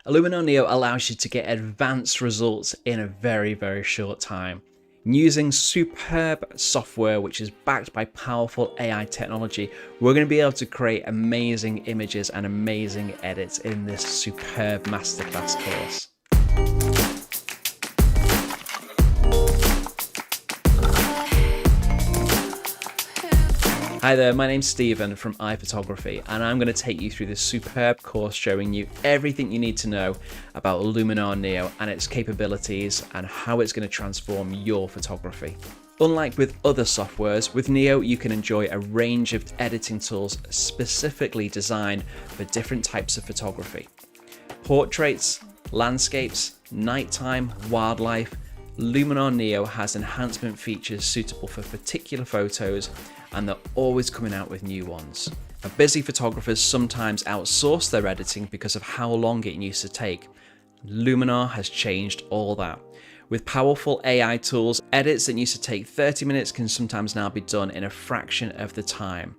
Luminar Neo allows you to get advanced results in a very, very short time. Using superb software which is backed by powerful AI technology, we're going to be able to create amazing images and amazing edits in this superb masterclass course. Hi there, my name's Stephen from iPhotography, and I'm going to take you through this superb course showing you everything you need to know about Luminar Neo and its capabilities and how it's going to transform your photography. Unlike with other softwares, with Neo you can enjoy a range of editing tools specifically designed for different types of photography. Portraits, landscapes, nighttime, wildlife. Luminar Neo has enhancement features suitable for particular photos, and they're always coming out with new ones. Now, busy photographers sometimes outsource their editing because of how long it used to take. Luminar has changed all that. With powerful AI tools, edits that used to take 30 minutes can sometimes now be done in a fraction of the time.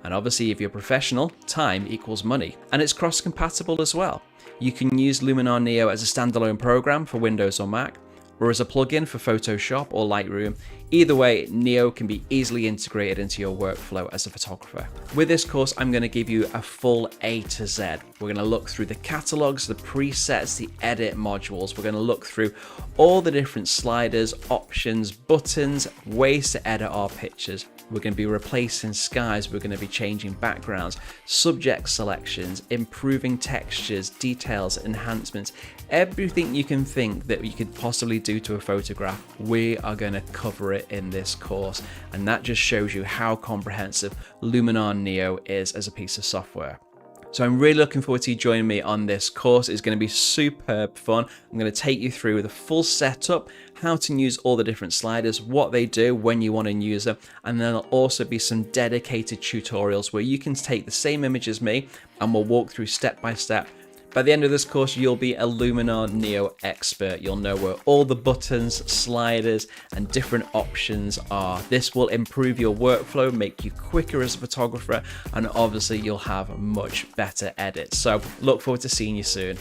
And obviously, if you're professional, time equals money. And it's cross-compatible as well. You can use Luminar Neo as a standalone program for Windows or Mac, or as a plugin for Photoshop or Lightroom. Either way, Neo can be easily integrated into your workflow as a photographer. With this course, I'm going to give you a full A to Z. We're going to look through the catalogs, the presets, the edit modules. We're going to look through all the different sliders, options, buttons, ways to edit our pictures. We're going to be replacing skies, we're going to be changing backgrounds, subject selections, improving textures, details, enhancements, everything you can think that you could possibly do to a photograph, we are going to cover it in this course. And that just shows you how comprehensive Luminar Neo is as a piece of software. So I'm really looking forward to you joining me on this course. It's going to be superb fun. I'm going to take you through the full setup, how to use all the different sliders, what they do when you want to use them, and then there'll also be some dedicated tutorials where you can take the same image as me and we'll walk through step by step. By the end of this course, you'll be a Luminar Neo expert. You'll know where all the buttons, sliders, and different options are. This will improve your workflow, make you quicker as a photographer, and obviously you'll have much better edits. So look forward to seeing you soon.